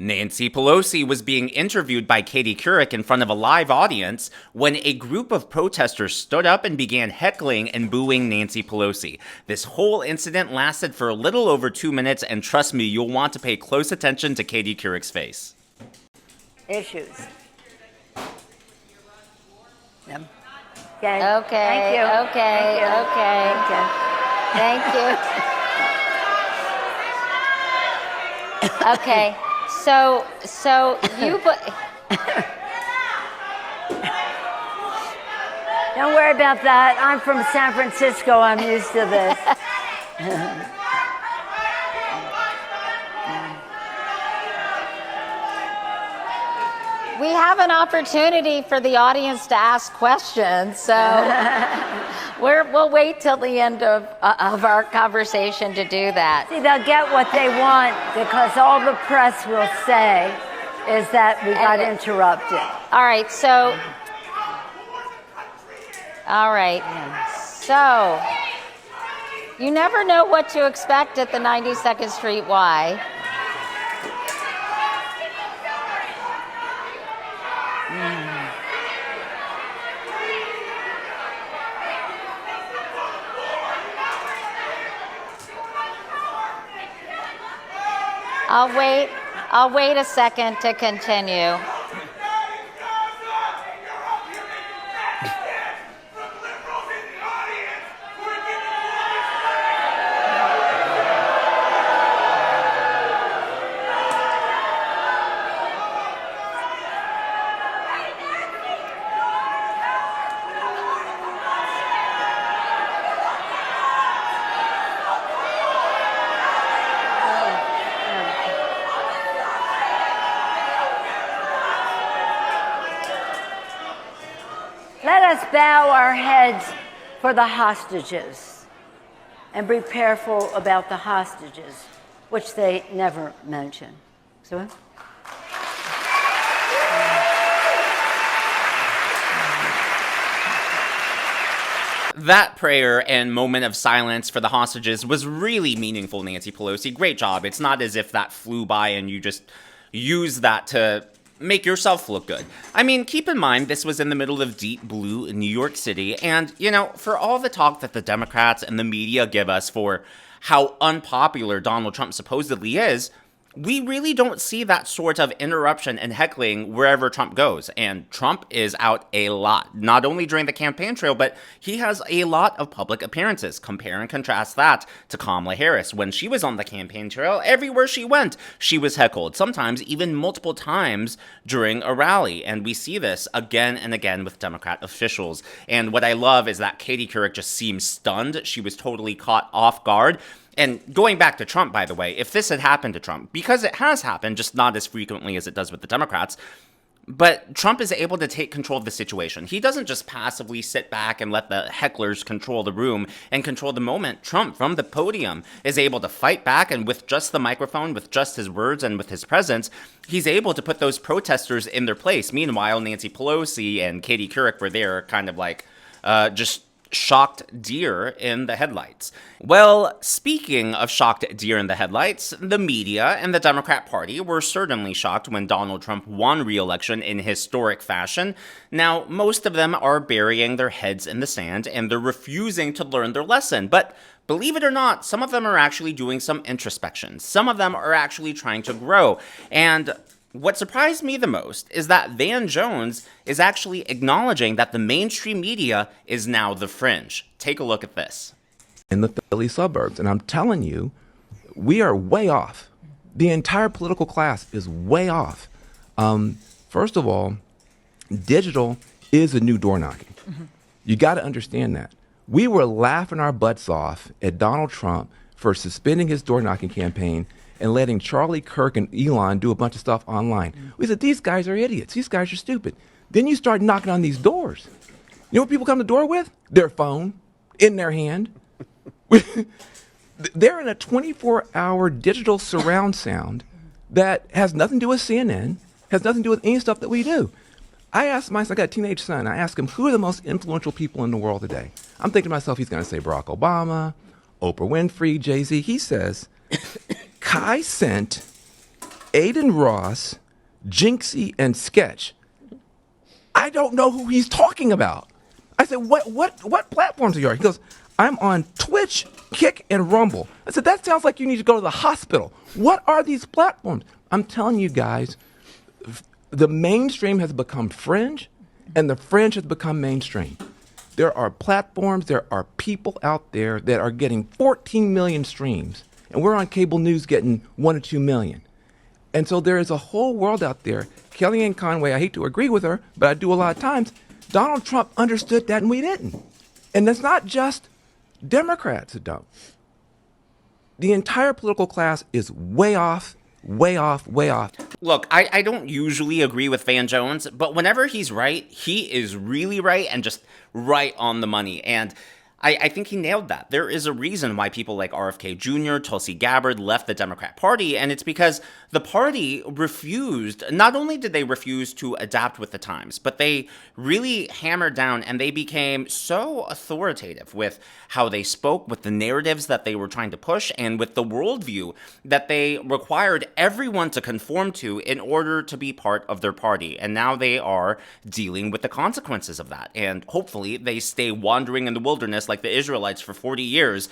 Nancy Pelosi was being interviewed by Katie Couric in front of a live audience when a group of protesters stood up and began heckling and booing Nancy Pelosi. This whole incident lasted for a little over 2 minutes, and trust me, you'll want to pay close attention to Katie Couric's face. Issues. Yep. Okay. Okay. Thank you. Okay. Thank you. Okay. Thank you. Okay. So you. Don't worry about that. I'm from San Francisco. I'm used to this. We have an opportunity for the audience to ask questions, so we'll wait till the end of our conversation to do that. See, they'll get what they want because all the press will say is that we got interrupted. All right, so you never know what to expect at the 92nd Street Y. I'll wait a second to continue. Let us bow our heads for the hostages and be prayerful about the hostages, which they never mention. So, That prayer and moment of silence for the hostages was really meaningful, Nancy Pelosi. Great job. It's not as if that flew by and you just used that to make yourself look good. I mean, keep in mind, this was in the middle of deep blue in New York City, and, for all the talk that the Democrats and the media give us for how unpopular Donald Trump supposedly is, we really don't see that sort of interruption and heckling wherever Trump goes. And Trump is out a lot, not only during the campaign trail, but he has a lot of public appearances. Compare and contrast that to Kamala Harris. When she was on the campaign trail, everywhere she went, she was heckled, sometimes even multiple times during a rally. And we see this again and again with Democrat officials. And what I love is that Katie Couric just seems stunned. She was totally caught off guard. And going back to Trump, by the way, if this had happened to Trump, because it has happened, just not as frequently as it does with the Democrats, but Trump is able to take control of the situation. He doesn't just passively sit back and let the hecklers control the room and control the moment. Trump, from the podium, is able to fight back, and with just the microphone, with just his words, and with his presence, he's able to put those protesters in their place. Meanwhile, Nancy Pelosi and Katie Couric were there kind of like just shocked deer in the headlights. Well, speaking of shocked deer in the headlights, the media and the Democrat Party were certainly shocked when Donald Trump won re-election in historic fashion. Now, most of them are burying their heads in the sand and they're refusing to learn their lesson. But believe it or not, some of them are actually doing some introspection. Some of them are actually trying to grow. And what surprised me the most is that Van Jones is actually acknowledging that the mainstream media is now the fringe. Take a look at this. In the Philly suburbs, and I'm telling you, we are way off. The entire political class is way off. First of all, digital is a new door knocking. Mm-hmm. You got to understand that. We were laughing our butts off at Donald Trump for suspending his door knocking campaign and letting Charlie Kirk and Elon do a bunch of stuff online. We said, these guys are idiots. These guys are stupid. Then you start knocking on these doors. You know what people come to the door with? Their phone in their hand. They're in a 24-hour digital surround sound that has nothing to do with CNN, has nothing to do with any stuff that we do. I asked I got a teenage son, I asked him, who are the most influential people in the world today? I'm thinking to myself, he's going to say Barack Obama, Oprah Winfrey, Jay-Z. He says, Kai sent Aiden Ross, Jinxie, and Sketch. I don't know who he's talking about. I said, what platforms are you on? He goes, I'm on Twitch, Kick, and Rumble. I said, that sounds like you need to go to the hospital. What are these platforms? I'm telling you guys, the mainstream has become fringe, and the fringe has become mainstream. There are platforms, there are people out there that are getting 14 million streams, and we're on cable news getting 1 or 2 million. And so there is a whole world out there. Kellyanne Conway, I hate to agree with her, but I do a lot of times. Donald Trump understood that and we didn't. And it's not just Democrats that don't. The entire political class is way off, way off, way off. Look, I don't usually agree with Van Jones, but whenever he's right, he is really right and just right on the money. And I think he nailed that. There is a reason why people like RFK Jr., Tulsi Gabbard left the Democrat Party, and it's because the party refused, not only did they refuse to adapt with the times, but they really hammered down and they became so authoritative with how they spoke, with the narratives that they were trying to push, and with the worldview that they required everyone to conform to in order to be part of their party. And now they are dealing with the consequences of that. And hopefully they stay wandering in the wilderness like the Israelites for 40 years,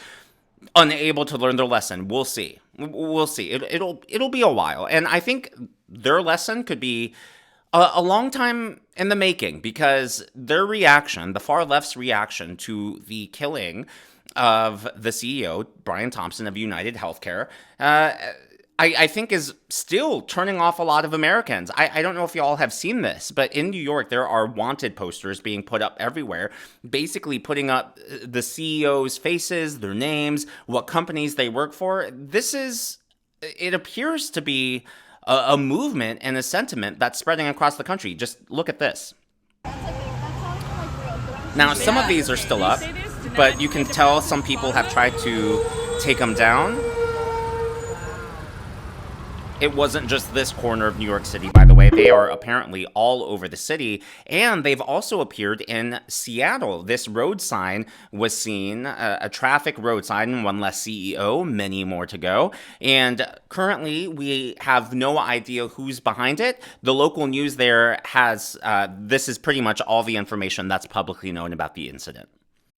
unable to learn their lesson. We'll see. We'll see. It'll be a while. And I think their lesson could be a long time in the making, because their reaction, the far left's reaction to the killing of the CEO, Brian Thompson of United Healthcare, I think is still turning off a lot of Americans. I don't know if you all have seen this, but in New York, there are wanted posters being put up everywhere, basically putting up the CEO's faces, their names, what companies they work for. It appears to be a movement and a sentiment that's spreading across the country. Just look at this. Now, some of these are still up, but you can tell some people have tried to take them down. It wasn't just this corner of New York City, by the way. They are apparently all over the city, and they've also appeared in Seattle. This road sign was seen, a traffic road sign, one less CEO, many more to go. And currently, we have no idea who's behind it. The local news there has, this is pretty much all the information that's publicly known about the incident.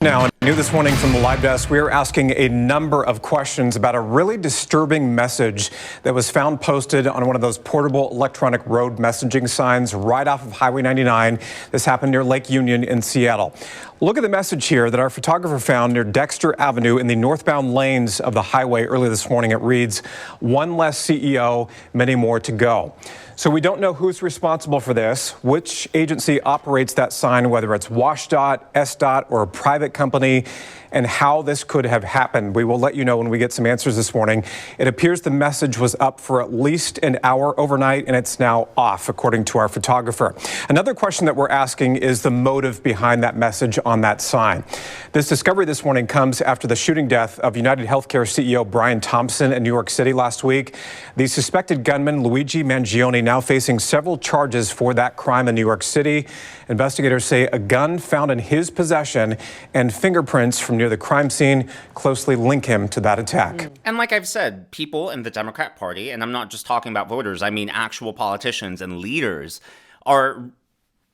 Now, new this morning from the Live Desk, we are asking a number of questions about a really disturbing message that was found posted on one of those portable electronic road messaging signs right off of Highway 99. This happened near Lake Union in Seattle. Look at the message here that our photographer found near Dexter Avenue in the northbound lanes of the highway early this morning. It reads, "One less CEO, many more to go." So we don't know who's responsible for this, which agency operates that sign, whether it's WashDOT, SDOT, or a private company, and how this could have happened. We will let you know when we get some answers this morning. It appears the message was up for at least an hour overnight, and it's now off, according to our photographer. Another question that we're asking is the motive behind that message on that sign. This discovery this morning comes after the shooting death of United Healthcare CEO Brian Thompson in New York City last week. The suspected gunman, Luigi Mangione, now facing several charges for that crime in New York City. Investigators say a gun found in his possession and fingerprints from near the crime scene closely link him to that attack. And like I've said, people in the Democrat Party, and I'm not just talking about voters, I mean actual politicians and leaders, are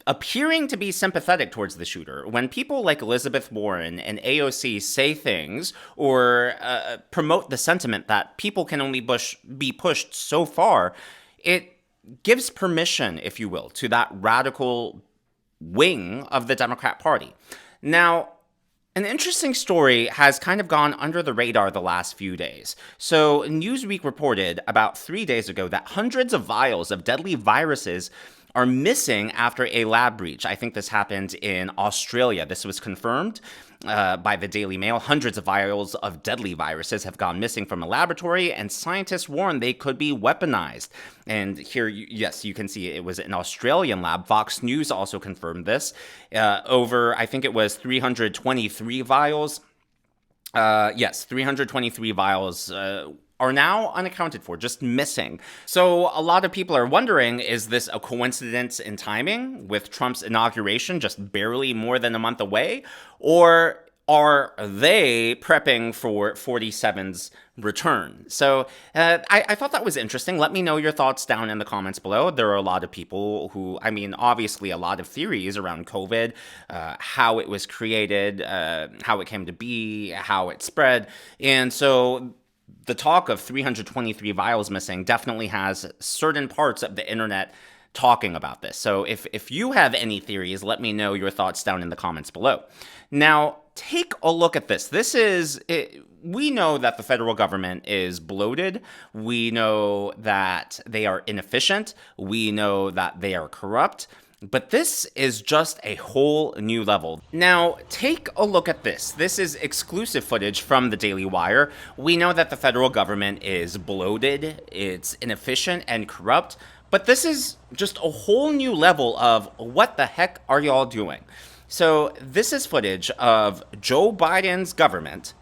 appearing to be sympathetic towards the shooter. When people like Elizabeth Warren and AOC say things or promote the sentiment that people can only be pushed so far, it gives permission, if you will, to that radical wing of the Democrat Party. Now, an interesting story has kind of gone under the radar the last few days. So Newsweek reported about 3 days ago that hundreds of vials of deadly viruses are missing after a lab breach. I think this happened in Australia. This was confirmed by the Daily Mail. Hundreds of vials of deadly viruses have gone missing from a laboratory, and scientists warn they could be weaponized. And here, yes, you can see it was an Australian lab. Fox News also confirmed this. Over, I think it was 323 vials. 323 vials are now unaccounted for, just missing. So a lot of people are wondering, is this a coincidence in timing with Trump's inauguration just barely more than a month away? Or are they prepping for 47's return? So I thought that was interesting. Let me know your thoughts down in the comments below. There are a lot of people who, I mean, obviously a lot of theories around COVID, how it was created, how it came to be, how it spread. And so the talk of 323 vials missing definitely has certain parts of the internet talking about this. So if you have any theories, let me know your thoughts down in the comments below. Now, take a look at this. We know that the federal government is bloated. We know that they are inefficient. We know that they are corrupt. But this is just a whole new level. Now, take a look at this. This is exclusive footage from the Daily Wire. We know that the federal government is bloated, it's inefficient and corrupt, but this is just a whole new level of what the heck are y'all doing? So this is footage of Joe Biden's government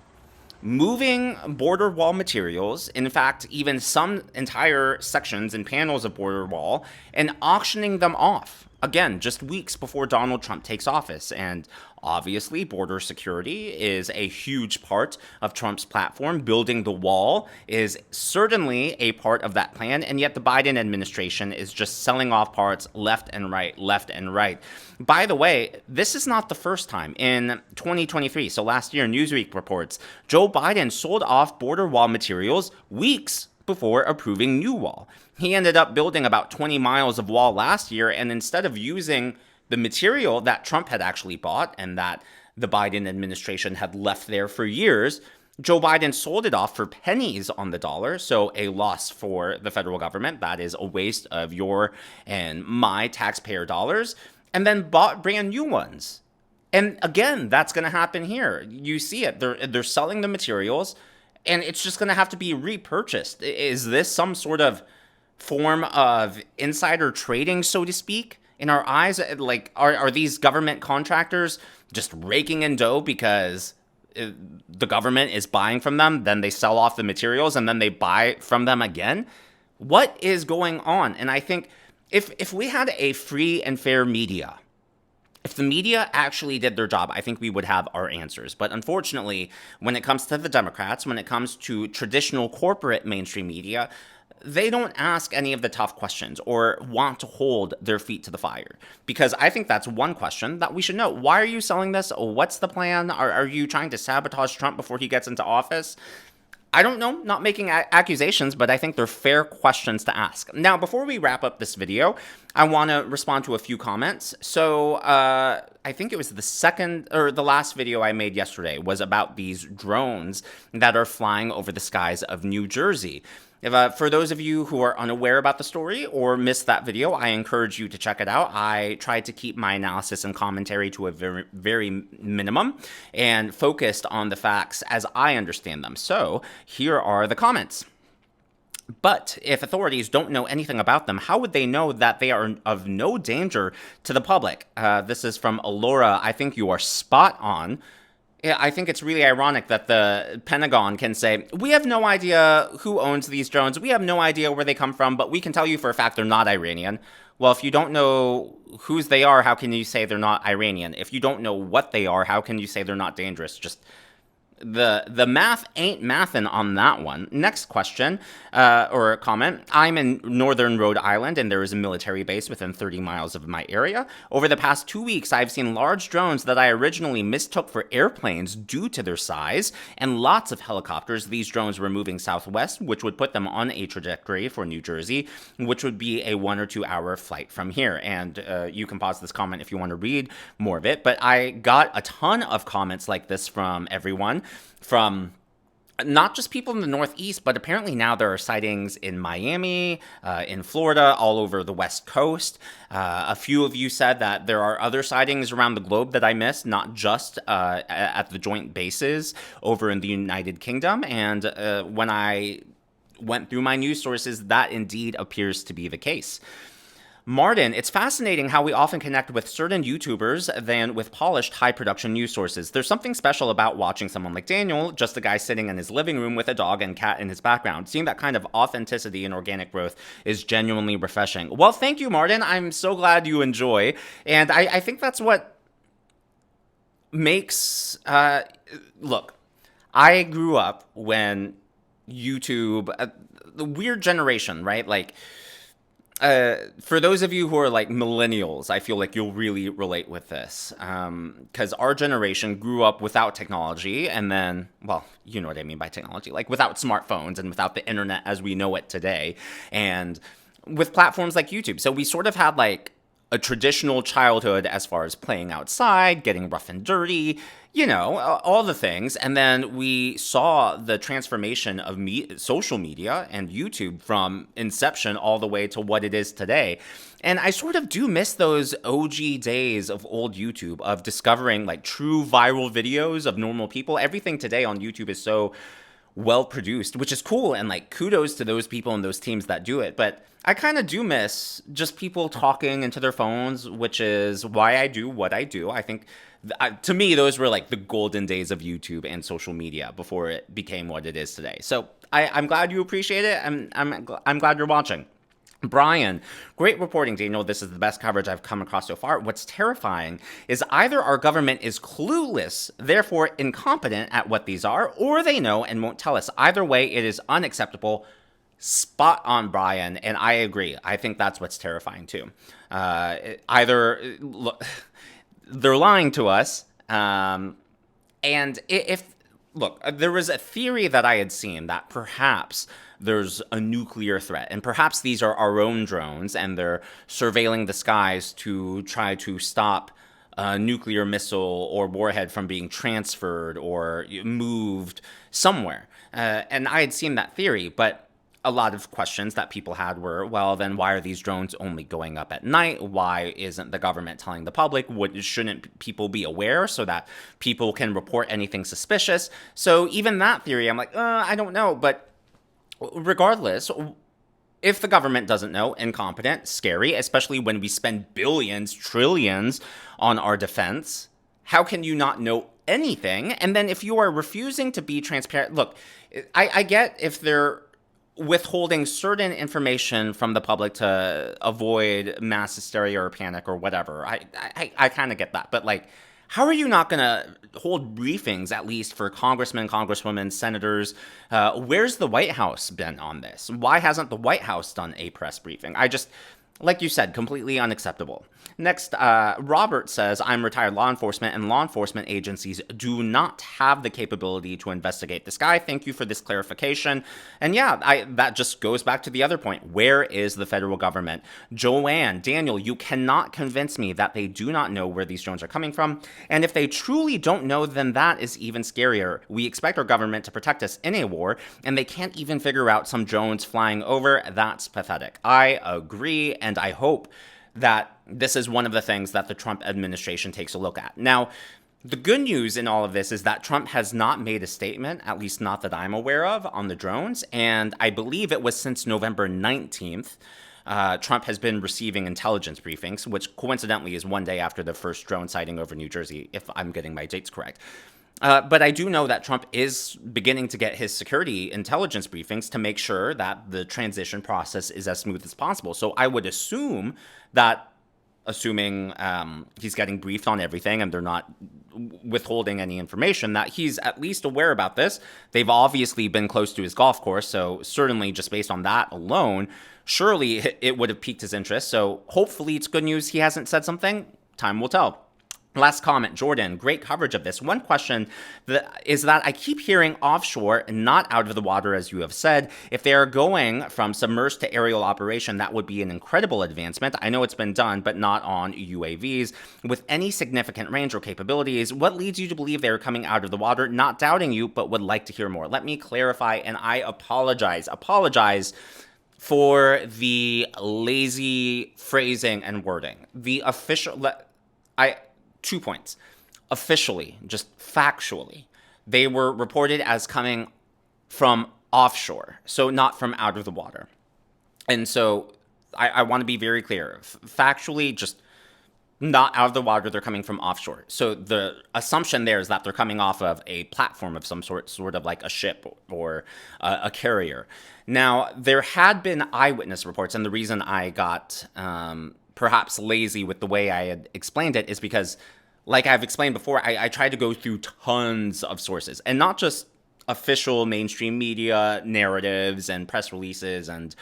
moving border wall materials, in fact, even some entire sections and panels of border wall, and auctioning them off. Again, just weeks before Donald Trump takes office. And obviously, border security is a huge part of Trump's platform. Building the wall is certainly a part of that plan. And yet the Biden administration is just selling off parts left and right, left and right. By the way, this is not the first time. In 2023, so last year, Newsweek reports, Joe Biden sold off border wall materials weeks before approving new wall. He ended up building about 20 miles of wall last year, and instead of using the material that Trump had actually bought and that the Biden administration had left there for years, Joe Biden sold it off for pennies on the dollar, so a loss for the federal government. That is a waste of your and my taxpayer dollars, and then bought brand new ones. And again, that's going to happen here. You see it. They're selling the materials, and it's just going to have to be repurchased. Is this some sort of form of insider trading, so to speak, in our eyes? Like, are these government contractors just raking in dough because the government is buying from them, then they sell off the materials, and then they buy from them again? What is going on? And I think if we had a free and fair media, if the media actually did their job, I think we would have our answers. But unfortunately, when it comes to the Democrats, when it comes to traditional corporate mainstream media, they don't ask any of the tough questions or want to hold their feet to the fire. Because I think that's one question that we should know. Why are you selling this? What's the plan? Are you trying to sabotage Trump before he gets into office? I don't know, not making accusations, but I think they're fair questions to ask. Now, before we wrap up this video, I want to respond to a few comments. So I think it was the last video I made yesterday was about these drones that are flying over the skies of New Jersey. For those of you who are unaware about the story or missed that video, I encourage you to check it out. I tried to keep my analysis and commentary to a very, very minimum and focused on the facts as I understand them. So here are the comments. But if authorities don't know anything about them, how would they know that they are of no danger to the public? This is from Alora. I think you are spot on. Yeah, I think it's really ironic that the Pentagon can say, we have no idea who owns these drones, we have no idea where they come from, but we can tell you for a fact they're not Iranian. Well, if you don't know whose they are, how can you say they're not Iranian? If you don't know what they are, how can you say they're not dangerous? Just the math ain't mathin' on that one. Next question or comment. I'm in northern Rhode Island, and there is a military base within 30 miles of my area. Over the past 2 weeks, I've seen large drones that I originally mistook for airplanes due to their size, and lots of helicopters. These drones were moving southwest, which would put them on a trajectory for New Jersey, which would be a 1 or 2 hour flight from here. And you can pause this comment if you want to read more of it, but I got a ton of comments like this from everyone, from not just people in the Northeast, but apparently now there are sightings in Miami, in Florida, all over the West Coast. A few of you said that there are other sightings around the globe that I missed, not just at the joint bases over in the United Kingdom. And when I went through my news sources, that indeed appears to be the case. Martin, it's fascinating how we often connect with certain YouTubers than with polished, high-production news sources. There's something special about watching someone like Daniel, just a guy sitting in his living room with a dog and cat in his background. Seeing that kind of authenticity and organic growth is genuinely refreshing. Well, thank you, Martin. I'm so glad you enjoy. And I think that's what makes look, I grew up when YouTube, the weird generation, right? Like, for those of you who are like millennials, I feel like you'll really relate with this, because our generation grew up without technology, and then, well, you know what I mean by technology, like without smartphones and without the internet as we know it today, and with platforms like YouTube. So we sort of had like a traditional childhood as far as playing outside, getting rough and dirty, you know, all the things. And then we saw the transformation of social media and YouTube from inception all the way to what it is today. And I sort of do miss those OG days of old YouTube, of discovering like true viral videos of normal people. Everything today on YouTube is so well produced, which is cool, and like kudos to those people and those teams that do it. But I kind of do miss just people talking into their phones, which is why I do what I do. I think to me, those were like the golden days of YouTube and social media before it became what it is today. So I'm glad you appreciate it. I'm glad you're watching. Brian, great reporting, Daniel. This is the best coverage I've come across so far. What's terrifying is either our government is clueless, therefore incompetent at what these are, or they know and won't tell us. Either way, it is unacceptable. Spot on, Brian, and I agree. I think that's what's terrifying too. Either look, they're lying to us, and if look, there was a theory that I had seen that perhaps there's a nuclear threat, and perhaps these are our own drones, and they're surveilling the skies to try to stop a nuclear missile or warhead from being transferred or moved somewhere. And I had seen that theory, but a lot of questions that people had were, well, then why are these drones only going up at night? Why isn't the government telling the public? Shouldn't people be aware so that people can report anything suspicious? So even that theory, I'm like, I don't know. But regardless, if the government doesn't know, incompetent, scary, especially when we spend billions, trillions on our defense, how can you not know anything? And then if you are refusing to be transparent, look, I get if they're withholding certain information from the public to avoid mass hysteria or panic or whatever. I kind of get that. But like, how are you not going to hold briefings, at least for congressmen, congresswomen, senators? Where's the White House been on this? Why hasn't the White House done a press briefing? Like you said, completely unacceptable. Next, Robert says, I'm retired law enforcement, and law enforcement agencies do not have the capability to investigate this guy. Thank you for this clarification. And yeah, that just goes back to the other point. Where is the federal government? Joanne, Daniel, you cannot convince me that they do not know where these drones are coming from. And if they truly don't know, then that is even scarier. We expect our government to protect us in a war, and they can't even figure out some drones flying over. That's pathetic. I agree, and I hope that this is one of the things that the Trump administration takes a look at. Now, the good news in all of this is that Trump has not made a statement, at least not that I'm aware of, on the drones. And I believe it was since November 19th, Trump has been receiving intelligence briefings, which coincidentally is one day after the first drone sighting over New Jersey, if I'm getting my dates correct. But I do know that Trump is beginning to get his security intelligence briefings to make sure that the transition process is as smooth as possible. So I would assume that, assuming he's getting briefed on everything and they're not withholding any information, that he's at least aware about this. They've obviously been close to his golf course, so certainly just based on that alone, surely it would have piqued his interest. So hopefully it's good news he hasn't said something. Time will tell. Last comment, Jordan, great coverage of this. One question is that I keep hearing offshore, not out of the water, as you have said. If they are going from submerged to aerial operation, that would be an incredible advancement. I know it's been done, but not on UAVs. With any significant range or capabilities, what leads you to believe they are coming out of the water? Not doubting you, but would like to hear more. Let me clarify, and I apologize for the lazy phrasing and wording. The official... 2 points. Officially, just factually, they were reported as coming from offshore, so not from out of the water. And so I want to be very clear. Factually, just not out of the water, they're coming from offshore. So the assumption there is that they're coming off of a platform of some sort of like a ship or a carrier. Now, there had been eyewitness reports, and the reason I got perhaps lazy with the way I had explained it is because like I've explained before, I tried to go through tons of sources, and not just official mainstream media narratives and press releases and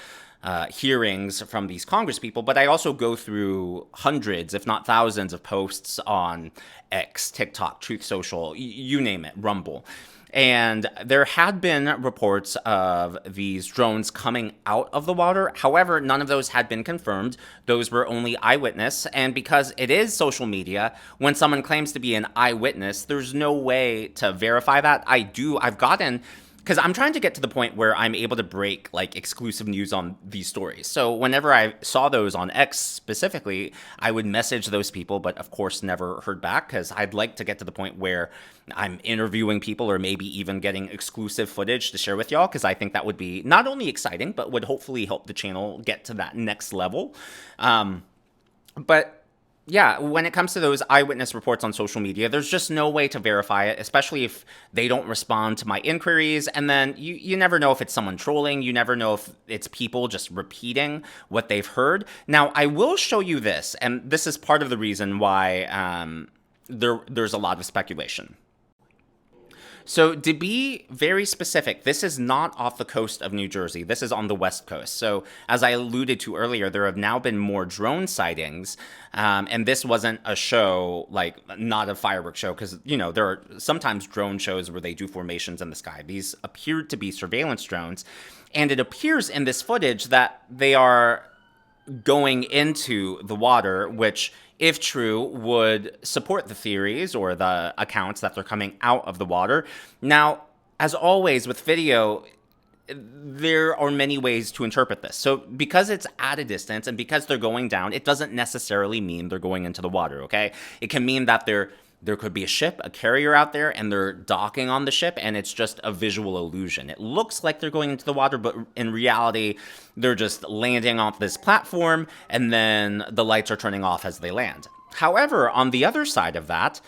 hearings from these Congress people, but I also go through hundreds, if not thousands, of posts on X, TikTok, Truth Social, you name it, Rumble. And there had been reports of these drones coming out of the water. However, none of those had been confirmed. Those were only eyewitness. And because it is social media, when someone claims to be an eyewitness, there's no way to verify that. I've gotten, because I'm trying to get to the point where I'm able to break like exclusive news on these stories. So whenever I saw those on X specifically, I would message those people, but of course never heard back, because I'd like to get to the point where I'm interviewing people or maybe even getting exclusive footage to share with y'all, because I think that would be not only exciting, but would hopefully help the channel get to that next level. But yeah, when it comes to those eyewitness reports on social media, there's just no way to verify it, especially if they don't respond to my inquiries. And then you never know if it's someone trolling. You never know if it's people just repeating what they've heard. Now, I will show you this, and this is part of the reason why there's a lot of speculation. So to be very specific, this is not off the coast of New Jersey. This is on the West Coast. So as I alluded to earlier, there have now been more drone sightings. And this wasn't a show, like not a fireworks show, because, you know, there are sometimes drone shows where they do formations in the sky. These appeared to be surveillance drones. And it appears in this footage that they are going into the water, which, if true, would support the theories or the accounts that they're coming out of the water. Now, as always with video, there are many ways to interpret this. So because it's at a distance and because they're going down, it doesn't necessarily mean they're going into the water, okay? It can mean that there could be a ship, a carrier out there, and they're docking on the ship, and it's just a visual illusion. It looks like they're going into the water, but in reality, they're just landing off this platform, and then the lights are turning off as they land. However, on the other side of that,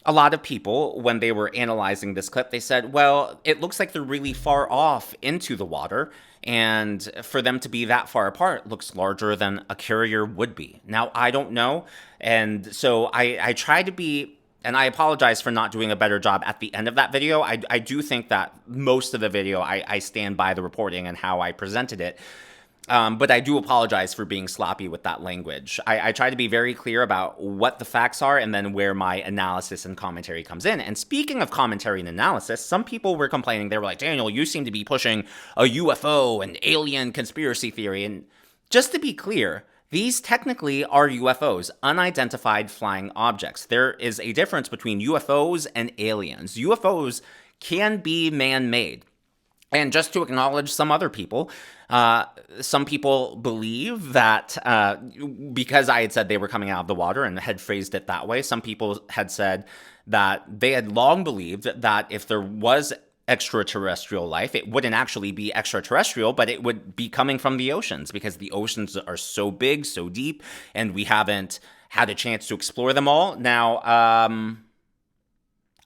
a lot of people, when they were analyzing this clip, they said, well, it looks like they're really far off into the water, and for them to be that far apart looks larger than a carrier would be. Now, I don't know, and so I try to be, and I apologize for not doing a better job at the end of that video. I do think that most of the video, I stand by the reporting and how I presented it. But I do apologize for being sloppy with that language. I try to be very clear about what the facts are and then where my analysis and commentary comes in. And speaking of commentary and analysis, some people were complaining. They were like, Daniel, you seem to be pushing a UFO and alien conspiracy theory. And just to be clear, these technically are UFOs, unidentified flying objects. There is a difference between UFOs and aliens. UFOs can be man-made. And just to acknowledge some other people, some people believe that because I had said they were coming out of the water and had phrased it that way, some people had said that they had long believed that if there was extraterrestrial life, it wouldn't actually be extraterrestrial, but it would be coming from the oceans because the oceans are so big, so deep, and we haven't had a chance to explore them all. Now,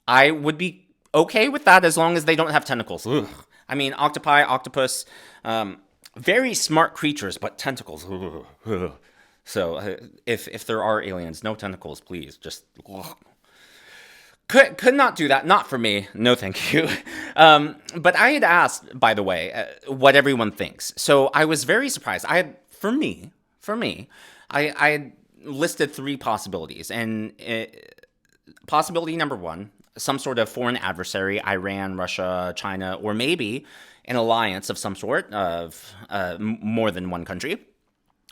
I would be okay with that as long as they don't have tentacles. Ugh. I mean, octopi, octopus, very smart creatures, but tentacles. So if there are aliens, no tentacles, please. Just could not do that. Not for me. No, thank you. But I had asked, by the way, what everyone thinks. So I was very surprised. For me, I had listed 3 possibilities, and possibility number 1. Some sort of foreign adversary, Iran, Russia, China, or maybe an alliance of some sort of more than one country.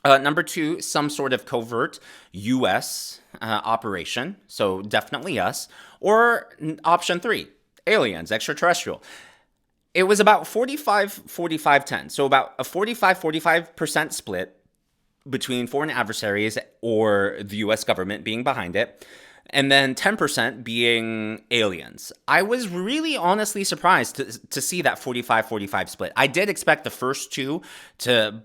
Number 2, some sort of covert U.S. Operation, so definitely us. Or option 3, aliens, extraterrestrial. It was about 45-45-10, so about a 45% split between foreign adversaries or the U.S. government being behind it. And then 10% being aliens. I was really honestly surprised to see that 45-45 split. I did expect the first 2 to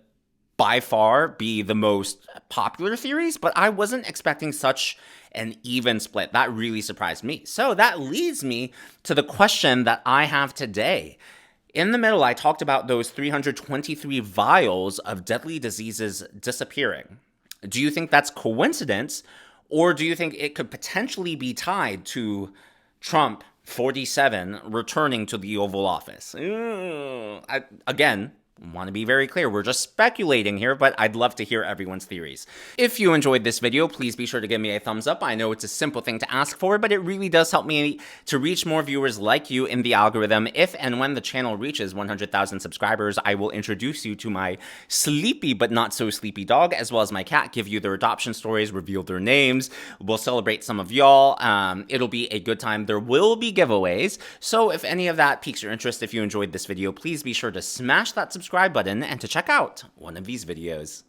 by far be the most popular theories, but I wasn't expecting such an even split. That really surprised me. So that leads me to the question that I have today. In the middle, I talked about those 323 vials of deadly diseases disappearing. Do you think that's coincidence? Or do you think it could potentially be tied to Trump 47 returning to the Oval Office? Again, want to be very clear, we're just speculating here, but I'd love to hear everyone's theories. If you enjoyed this video, please be sure to give me a thumbs up. I know it's a simple thing to ask for, but it really does help me to reach more viewers like you in the algorithm. If and when the channel reaches 100,000 subscribers, I will introduce you to my sleepy but not so sleepy dog, as well as my cat, give you their adoption stories, reveal their names. We'll celebrate some of y'all. It'll be a good time. There will be giveaways. So if any of that piques your interest, if you enjoyed this video, please be sure to smash that subscribe button and to check out one of these videos.